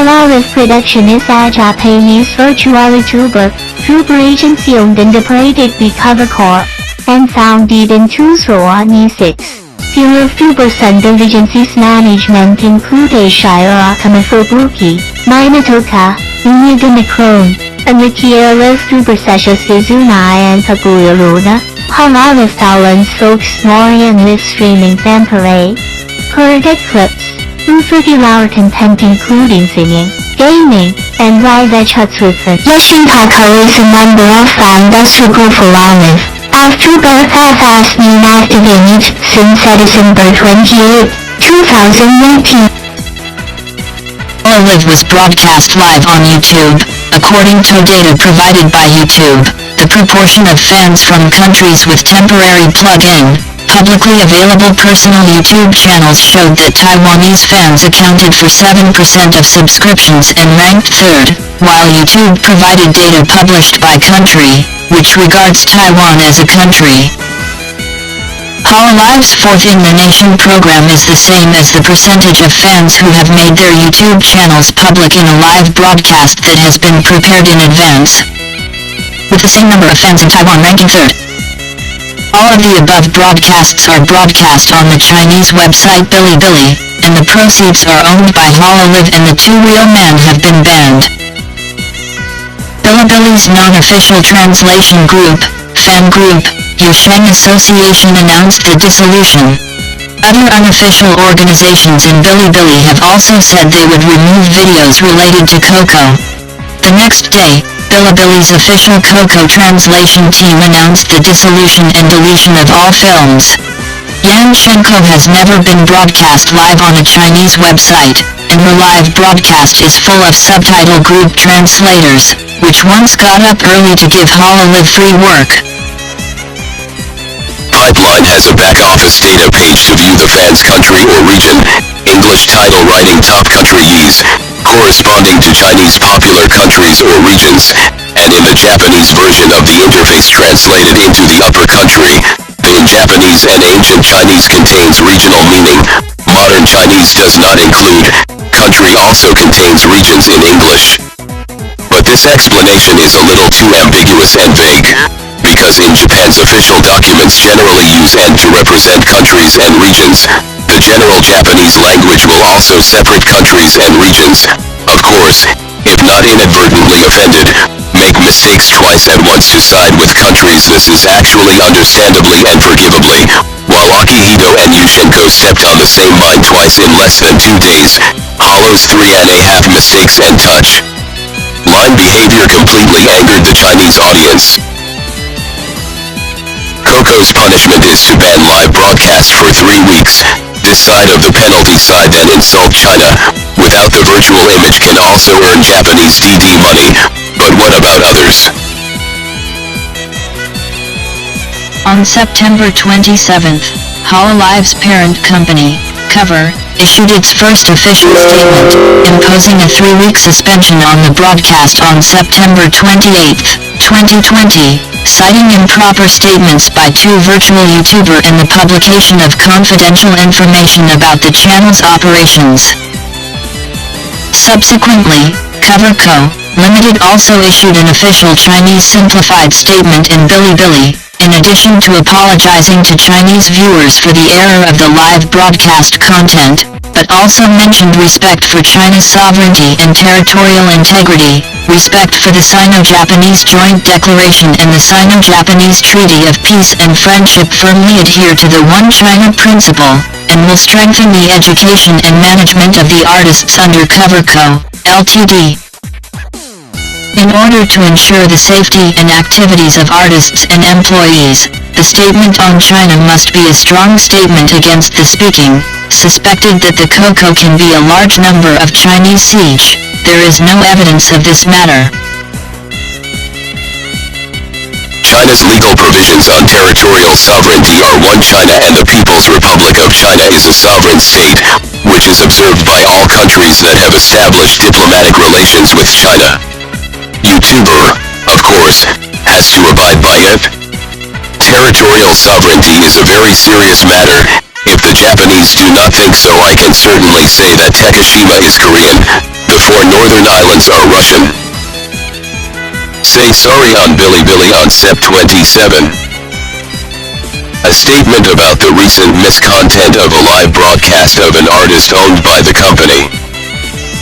Hololive Production is a Japanese virtual YouTuber agency owned and operated by Covercore, and founded in 2006. Few YouTubers under agency's management include Ashira Akamafubuki, Minatoka, Unyaganakron, and Rikiera YouTubers such as Izuna and Takuya Luna. Hololive talents focus more on live streaming than per clips. Regular content including singing, gaming, and live chatsufen. Yoshinkaka is a member of Founders Group Hololive. YouTuber has been active in it since December 28, 2019. Hololive was broadcast live on YouTube. According to data provided by YouTube, the proportion of fans from countries with temporary plug-in, publicly available personal YouTube channels showed that Taiwanese fans accounted for 7% of subscriptions and ranked third, while YouTube provided data published by country, which regards Taiwan as a country. Hololive's Fourth in the Nation program is the same as the percentage of fans who have made their YouTube channels public in a live broadcast that has been prepared in advance, with the same number of fans in Taiwan ranking third. All of the above broadcasts are broadcast on the Chinese website Bilibili, and the proceeds are owned by Hololive, and the two real men have been banned. Bilibili's non-official translation group, fan group, Yusheng Association announced the dissolution. Other unofficial organizations in Bilibili have also said they would remove videos related to Coco. The next day, Bilibili's official Coco translation team announced the dissolution and deletion of all films. Yan Shenko has never been broadcast live on a Chinese website, and her live broadcast is full of subtitle group translators, which once got up early to give Hololive free work. Pipeline has a back office data page to view the fans' country or region, English title writing top countries, corresponding to Chinese popular countries or regions, and in the Japanese version of the interface translated into the upper country. The in Japanese and ancient Chinese contains regional meaning. Modern Chinese does not include. Country also contains regions in English. But this explanation is a little too ambiguous and vague, because in Japan's official documents generally use "and" to represent countries and regions. The general Japanese language will also separate countries and regions. Of course, if not inadvertently offended, make mistakes twice at once to side with countries. This is actually understandably and forgivably. While Akihito and Yushenko stepped on the same mind twice in less than 2 days, Hollow's 3.5 mistakes and touch line behavior completely angered the Chinese audience. Coco's punishment is to ban live broadcast for 3 weeks. This side of the penalty side then insult China. Without the virtual image can also earn Japanese DD money, but what about others? On September 27th, Hololive's parent company, Cover, issued its first official statement, imposing a 3-week suspension on the broadcast on September 28, 2020, citing improper statements by 2 virtual YouTubers and the publication of confidential information about the channel's operations. Subsequently, Cover Co., Limited also issued an official Chinese simplified statement in Bilibili, in addition to apologizing to Chinese viewers for the error of the live broadcast content, but also mentioned respect for China's sovereignty and territorial integrity, respect for the Sino-Japanese Joint Declaration and the Sino-Japanese Treaty of Peace and Friendship, firmly adhere to the One China principle, and will strengthen the education and management of the artists under Cover Co., Ltd. In order to ensure the safety and activities of artists and employees, the statement on China must be a strong statement against the speaking, suspected that the Coco can be a large number of Chinese siege. There is no evidence of this matter. China's legal provisions on territorial sovereignty are One China and the People's Republic of China is a sovereign state, which is observed by all countries that have established diplomatic relations with China. YouTuber, of course, has to abide by it. Territorial sovereignty is a very serious matter. If the Japanese do not think so, I can certainly say that Takashima is Korean. The 4 northern islands are Russian. Say sorry on Bilibili on Sep 27. A statement about the recent miscontent of a live broadcast of an artist owned by the company.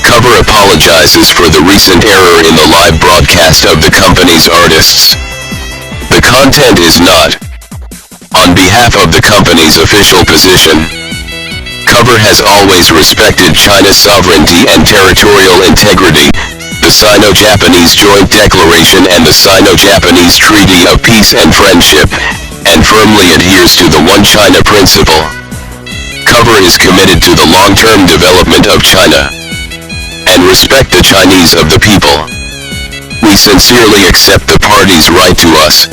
Cover apologizes for the recent error in the live broadcast of the company's artists. The content is not on behalf of the company's official position. Cover has always respected China's sovereignty and territorial integrity, the Sino-Japanese Joint Declaration and the Sino-Japanese Treaty of Peace and Friendship, and firmly adheres to the One China principle. Cover is committed to the long-term development of China and respect the Chinese of the people. We sincerely accept the party's right to us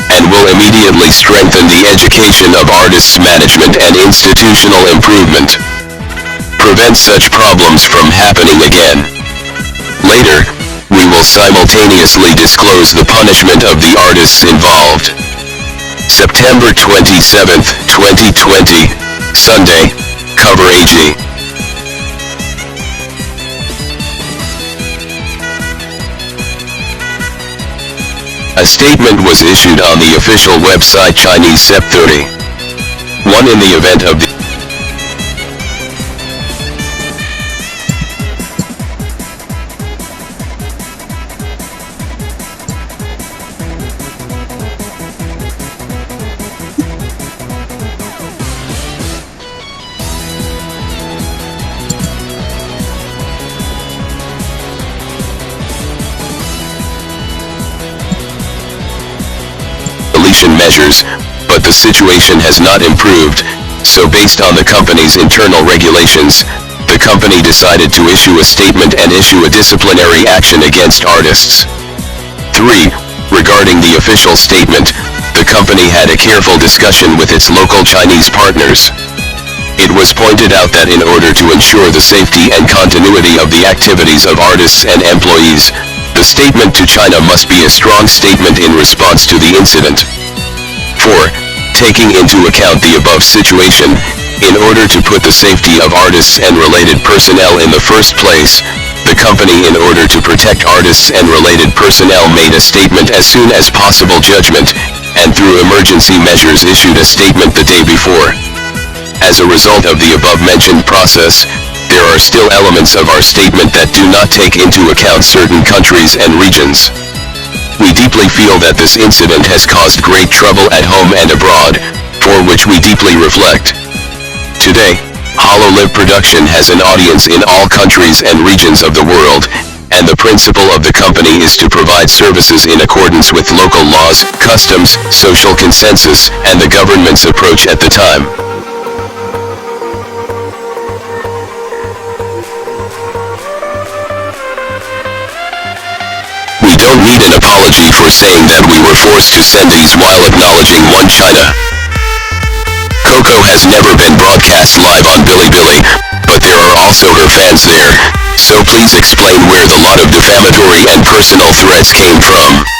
and will immediately strengthen the education of artists' management and institutional improvement. Prevent such problems from happening again. Later, we will simultaneously disclose the punishment of the artists involved. September 27, 2020, Sunday, Cover AG. A statement was issued on the official website Chinese Sep 30. 1 in the event of the measures, but the situation has not improved, so based on the company's internal regulations, the company decided to issue a statement and issue a disciplinary action against artists. 3. Regarding the official statement, the company had a careful discussion with its local Chinese partners. It was pointed out that in order to ensure the safety and continuity of the activities of artists and employees, the statement to China must be a strong statement in response to the incident. 4. Taking into account the above situation, in order to put the safety of artists and related personnel in the first place, the company in order to protect artists and related personnel made a statement as soon as possible judgment, and through emergency measures issued a statement the day before. As a result of the above-mentioned process, there are still elements of our statement that do not take into account certain countries and regions. We deeply feel that this incident has caused great trouble at home and abroad, for which we deeply reflect. Today, HoloLive production has an audience in all countries and regions of the world, and the principle of the company is to provide services in accordance with local laws, customs, social consensus, and the government's approach at the time. We don't need an apology for saying that we were forced to send these while acknowledging One China. Coco has never been broadcast live on Bilibili, but there are also her fans there, so please explain where the lot of defamatory and personal threats came from.